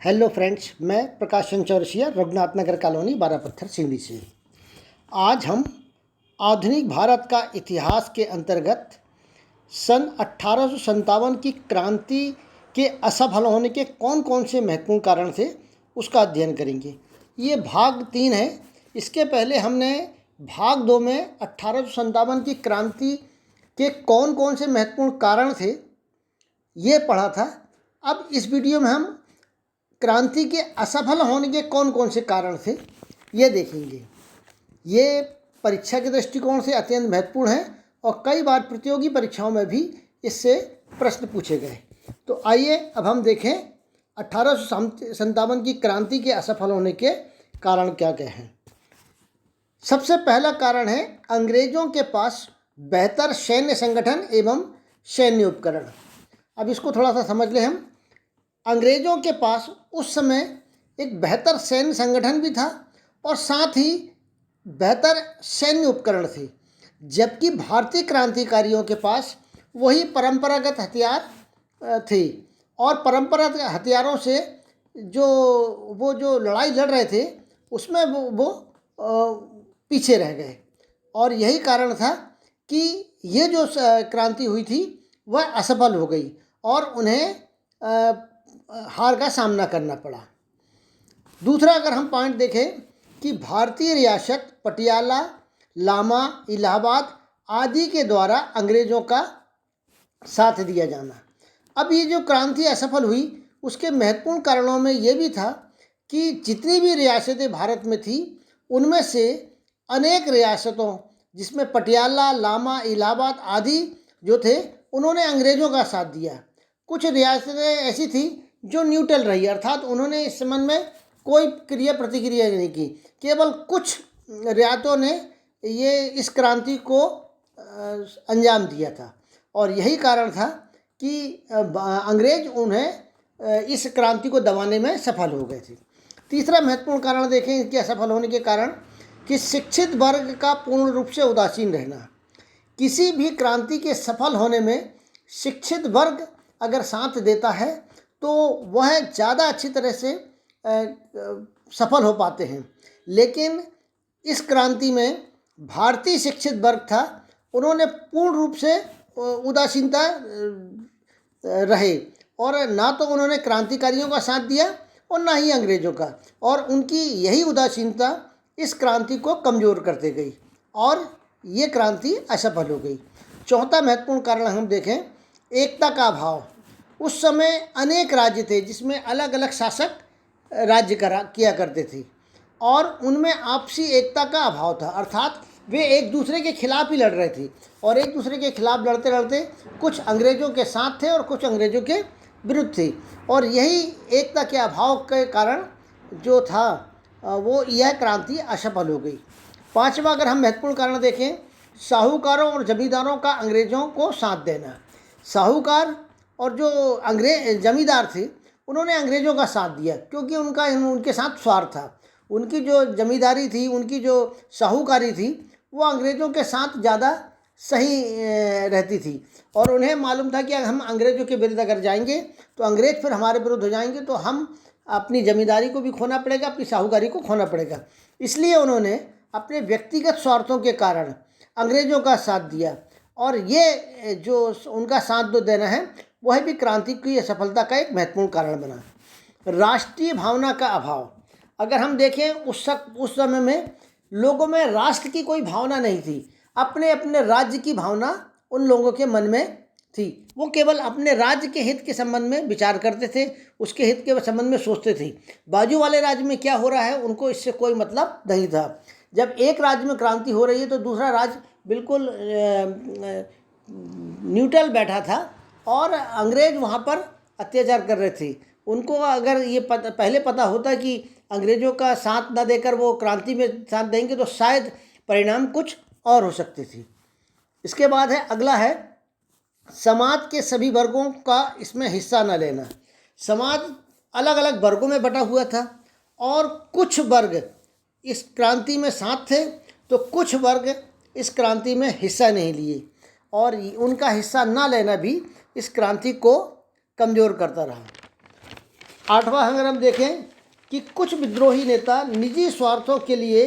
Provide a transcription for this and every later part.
Hello friends, मैं प्रकाश Chaurasia, Raghunath Nagar colony, बारह पत्थर, सिंधी से। आज हम आधुनिक भारत का इतिहास के अंतर्गत सन 1857 की क्रांति के असफल होने के कौन कौन से महत्वपूर्ण कारण थे उसका अध्ययन करेंगे। ये भाग 3 है। इसके पहले हमने भाग 2 में 1857 की क्रांति के कौन कौन से महत्वपूर्ण कारण थे ये पढ़ा था। अब इस वीडियो में हम क्रांति के असफल होने के कौन कौन से कारण थे ये देखेंगे। ये परीक्षा के दृष्टिकोण से अत्यंत महत्वपूर्ण है और कई बार प्रतियोगी परीक्षाओं में भी इससे प्रश्न पूछे गए। तो आइए अब हम देखें 1857 की क्रांति के असफल होने के कारण क्या क्या हैं। सबसे पहला कारण है अंग्रेजों के पास बेहतर सैन्य संगठन एवं सैन्य उपकरण। अब इसको थोड़ा सा समझ लें हम। अंग्रेज़ों के पास उस समय एक बेहतर सैन्य संगठन भी था और साथ ही बेहतर सैन्य उपकरण थे, जबकि भारतीय क्रांतिकारियों के पास वही परंपरागत हथियार थे और परंपरागत हथियारों से जो लड़ाई लड़ रहे थे उसमें वो पीछे रह गए। और यही कारण था कि ये जो क्रांति हुई थी वह असफल हो गई और उन्हें हार का सामना करना पड़ा। दूसरा अगर हम पॉइंट देखें कि भारतीय रियासत पटियाला, लामा, इलाहाबाद आदि के द्वारा अंग्रेज़ों का साथ दिया जाना। अब ये जो क्रांति असफल हुई उसके महत्वपूर्ण कारणों में ये भी था कि जितनी भी रियासतें भारत में थी उनमें से अनेक रियासतों जिसमें पटियाला, लामा, इलाहाबाद आदि जो थे उन्होंने अंग्रेज़ों का साथ दिया। कुछ रियासतें ऐसी थी जो न्यूट्रल रही, अर्थात उन्होंने इस संबंध में कोई क्रिया प्रतिक्रिया नहीं की। केवल कुछ रियासतों ने ये इस क्रांति को अंजाम दिया था और यही कारण था कि अंग्रेज उन्हें इस क्रांति को दबाने में सफल हो गए थे। तीसरा महत्वपूर्ण कारण देखें इसके असफल होने के कारण कि शिक्षित वर्ग का पूर्ण रूप से उदासीन रहना। किसी भी क्रांति के सफल होने में शिक्षित वर्ग अगर साथ देता है तो वह ज़्यादा अच्छी तरह से सफल हो पाते हैं, लेकिन इस क्रांति में भारतीय शिक्षित वर्ग था, उन्होंने पूर्ण रूप से उदासीनता रहे और ना तो उन्होंने क्रांतिकारियों का साथ दिया और ना ही अंग्रेज़ों का, और उनकी यही उदासीनता इस क्रांति को कमज़ोर करते गई और ये क्रांति असफल हो गई। चौथा महत्वपूर्ण कारण हम देखें एकता का अभाव। उस समय अनेक राज्य थे जिसमें अलग अलग शासक राज्य किया करते थे और उनमें आपसी एकता का अभाव था, अर्थात वे एक दूसरे के खिलाफ ही लड़ रहे थे और एक दूसरे के खिलाफ लड़ते लड़ते कुछ अंग्रेज़ों के साथ थे और कुछ अंग्रेज़ों के विरुद्ध थे, और यही एकता के अभाव के कारण जो था वो यह क्रांति असफल हो गई। पांचवा अगर हम महत्वपूर्ण कारण देखें, साहूकारों और जमींदारों का अंग्रेज़ों को साथ देना। साहूकार और जो जमींदार थे उन्होंने अंग्रेज़ों का साथ दिया क्योंकि उनके साथ स्वार्थ था। उनकी जो जमींदारी थी, उनकी जो साहूकारी थी, वो अंग्रेज़ों के साथ ज़्यादा सही रहती थी और उन्हें मालूम था कि अगर हम अंग्रेज़ों के विरुद्ध अगर जाएंगे तो अंग्रेज़ फिर हमारे विरुद्ध हो जाएंगे, तो हम अपनी जमींदारी को भी खोना पड़ेगा, अपनी साहूकारी को खोना पड़ेगा। इसलिए उन्होंने अपने व्यक्तिगत स्वार्थों के कारण अंग्रेज़ों का साथ दिया और ये जो उनका साथ जो देना है वह भी क्रांति की असफलता का एक महत्वपूर्ण कारण बना। राष्ट्रीय भावना का अभाव। अगर हम देखें उस समय में लोगों में राष्ट्र की कोई भावना नहीं थी, अपने अपने राज्य की भावना उन लोगों के मन में थी। वो केवल अपने राज्य के हित के संबंध में विचार करते थे, उसके हित के संबंध में सोचते थे। बाजू वाले राज्य में क्या हो रहा है उनको इससे कोई मतलब नहीं था। जब एक राज्य में क्रांति हो रही है तो दूसरा राज्य बिल्कुल न्यूट्रल बैठा था और अंग्रेज़ वहाँ पर अत्याचार कर रहे थे। उनको अगर ये पहले पता होता कि अंग्रेज़ों का साथ न देकर वो क्रांति में साथ देंगे तो शायद परिणाम कुछ और हो सकते थे। इसके बाद है अगला है समाज के सभी वर्गों का इसमें हिस्सा न लेना। समाज अलग अलग वर्गों में बटा हुआ था और कुछ वर्ग इस क्रांति में साथ थे तो कुछ वर्ग इस क्रांति में हिस्सा नहीं लिए और उनका हिस्सा न लेना भी इस क्रांति को कमज़ोर करता रहा। आठवां अगर हम देखें कि कुछ विद्रोही नेता निजी स्वार्थों के लिए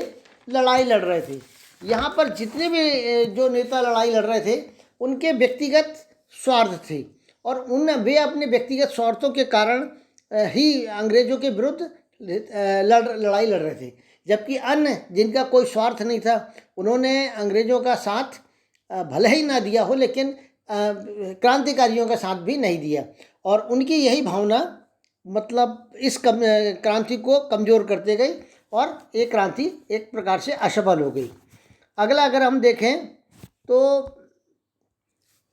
लड़ाई लड़ रहे थे। यहाँ पर जितने भी जो नेता लड़ाई लड़ रहे थे उनके व्यक्तिगत स्वार्थ थे और वे अपने व्यक्तिगत स्वार्थों के कारण ही अंग्रेज़ों के विरुद्ध लड़ाई लड़ रहे थे, जबकि अन्य जिनका कोई स्वार्थ नहीं था उन्होंने अंग्रेज़ों का साथ भले ही ना दिया हो लेकिन क्रांतिकारियों का साथ भी नहीं दिया और उनकी यही भावना मतलब इस क्रांति को कमज़ोर करते गई और ये क्रांति एक प्रकार से असफल हो गई। अगला अगर हम देखें तो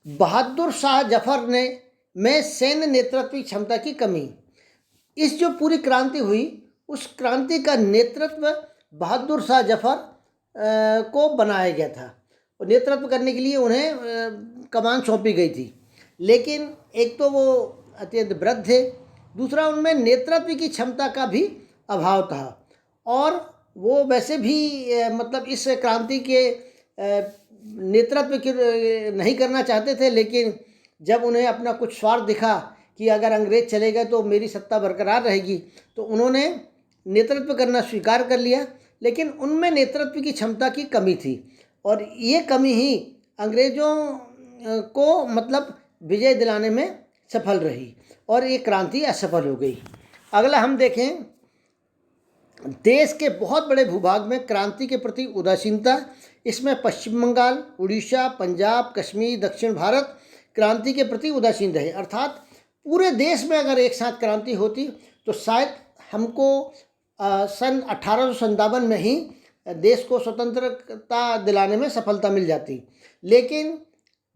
बहादुर शाह जफर में सैन्य नेतृत्व क्षमता की कमी। इस जो पूरी क्रांति हुई उस क्रांति का नेतृत्व बहादुर शाह जफर को बनाया गया था और नेतृत्व करने के लिए उन्हें कमान सौंपी गई थी, लेकिन एक तो वो अत्यंत वृद्ध थे, दूसरा उनमें नेतृत्व की क्षमता का भी अभाव था और वो वैसे भी मतलब इस क्रांति के नेतृत्व नहीं करना चाहते थे, लेकिन जब उन्हें अपना कुछ स्वार्थ दिखा कि अगर अंग्रेज चले गए तो मेरी सत्ता बरकरार रहेगी तो उन्होंने नेतृत्व करना स्वीकार कर लिया, लेकिन उनमें नेतृत्व की क्षमता की कमी थी और ये कमी ही अंग्रेज़ों को मतलब विजय दिलाने में सफल रही और ये क्रांति असफल हो गई। अगला हम देखें, देश के बहुत बड़े भूभाग में क्रांति के प्रति उदासीनता। इसमें पश्चिम बंगाल, उड़ीसा, पंजाब, कश्मीर, दक्षिण भारत क्रांति के प्रति उदासीन रहे। अर्थात पूरे देश में अगर एक साथ क्रांति होती तो शायद हमको सन 1857 में ही देश को स्वतंत्रता दिलाने में सफलता मिल जाती, लेकिन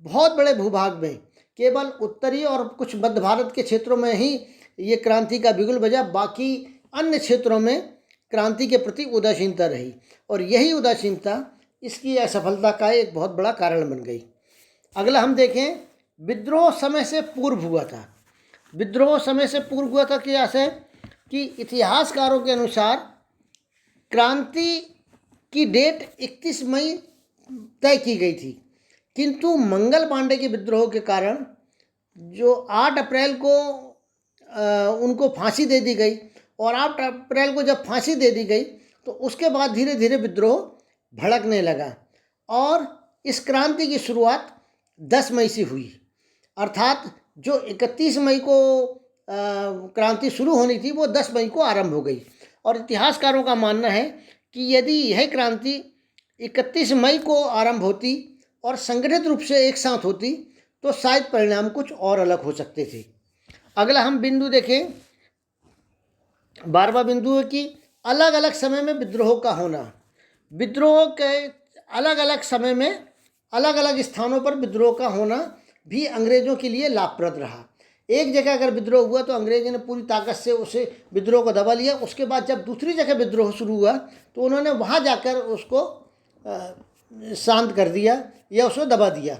बहुत बड़े भूभाग में केवल उत्तरी और कुछ मध्य भारत के क्षेत्रों में ही ये क्रांति का बिगुल बजा, बाकी अन्य क्षेत्रों में क्रांति के प्रति उदासीनता रही और यही उदासीनता इसकी असफलता का एक बहुत बड़ा कारण बन गई। अगला हम देखें, विद्रोह समय से पूर्व हुआ था। विद्रोह समय से पूर्व हुआ था क्या है कि इतिहासकारों के अनुसार क्रांति की डेट 31 मई तय की गई थी, किंतु मंगल पांडे के विद्रोह के कारण जो 8 अप्रैल को उनको फांसी दे दी गई और 8 अप्रैल को जब फांसी दे दी गई तो उसके बाद धीरे धीरे विद्रोह भड़कने लगा और इस क्रांति की शुरुआत 10 मई से हुई। अर्थात जो 31 मई को क्रांति शुरू होनी थी वो 10 मई को आरंभ हो गई और इतिहासकारों का मानना है कि यदि यह क्रांति 31 मई को आरंभ होती और संगठित रूप से एक साथ होती तो शायद परिणाम कुछ और अलग हो सकते थे। अगला हम बिंदु देखें, 12वां बिंदु है कि अलग अलग समय में विद्रोह का होना। विद्रोह के अलग अलग समय में अलग अलग स्थानों पर विद्रोह का होना भी अंग्रेज़ों के लिए लाभप्रद रहा। एक जगह अगर विद्रोह हुआ तो अंग्रेज़ों ने पूरी ताकत से उसे विद्रोह को दबा लिया, उसके बाद जब दूसरी जगह विद्रोह शुरू हुआ तो उन्होंने वहाँ जाकर उसको शांत कर दिया या उसको दबा दिया।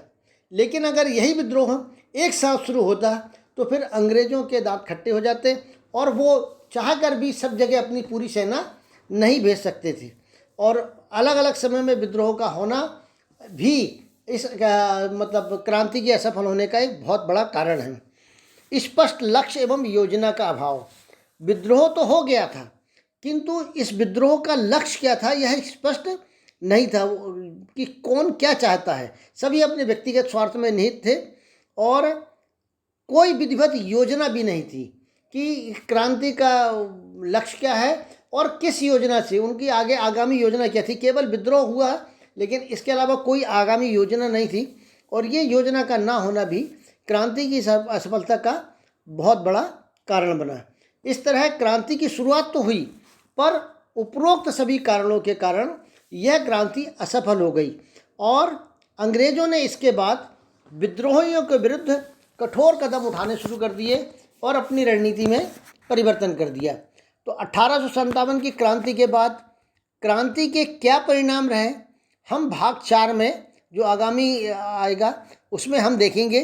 लेकिन अगर यही विद्रोह एक साथ शुरू होता तो फिर अंग्रेज़ों के दांत खट्टे हो जाते और वो चाह कर भी सब जगह अपनी पूरी सेना नहीं भेज सकते थे और अलग अलग समय में विद्रोह का होना भी इस मतलब क्रांति के असफल होने का एक बहुत बड़ा कारण है। स्पष्ट लक्ष्य एवं योजना का अभाव। विद्रोह तो हो गया था किंतु इस विद्रोह का लक्ष्य क्या था यह स्पष्ट नहीं था कि कौन क्या चाहता है। सभी अपने व्यक्तिगत स्वार्थ में निहित थे और कोई विधिवत योजना भी नहीं थी कि क्रांति का लक्ष्य क्या है और किस योजना से उनकी आगे आगामी योजना क्या थी। केवल विद्रोह हुआ लेकिन इसके अलावा कोई आगामी योजना नहीं थी और ये योजना का ना होना भी क्रांति की असफलता का बहुत बड़ा कारण बना। इस तरह क्रांति की शुरुआत तो हुई पर उपरोक्त सभी कारणों के कारण यह क्रांति असफल हो गई और अंग्रेज़ों ने इसके बाद विद्रोहियों के विरुद्ध कठोर कदम उठाने शुरू कर दिए और अपनी रणनीति में परिवर्तन कर दिया। तो 1857 की क्रांति के बाद क्रांति के क्या परिणाम रहे, हम भाग 4 में जो आगामी आएगा उसमें हम देखेंगे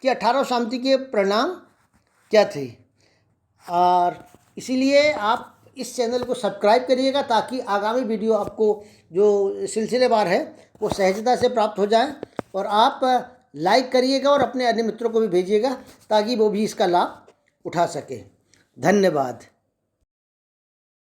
कि 1857 के परिणाम क्या थे। और इसीलिए आप इस चैनल को सब्सक्राइब करिएगा ताकि आगामी वीडियो आपको जो सिलसिलेवार है वो सहजता से प्राप्त हो जाए और आप लाइक करिएगा और अपने अन्य मित्रों को भी भेजिएगा ताकि वो भी इसका लाभ उठा सके। धन्यवाद।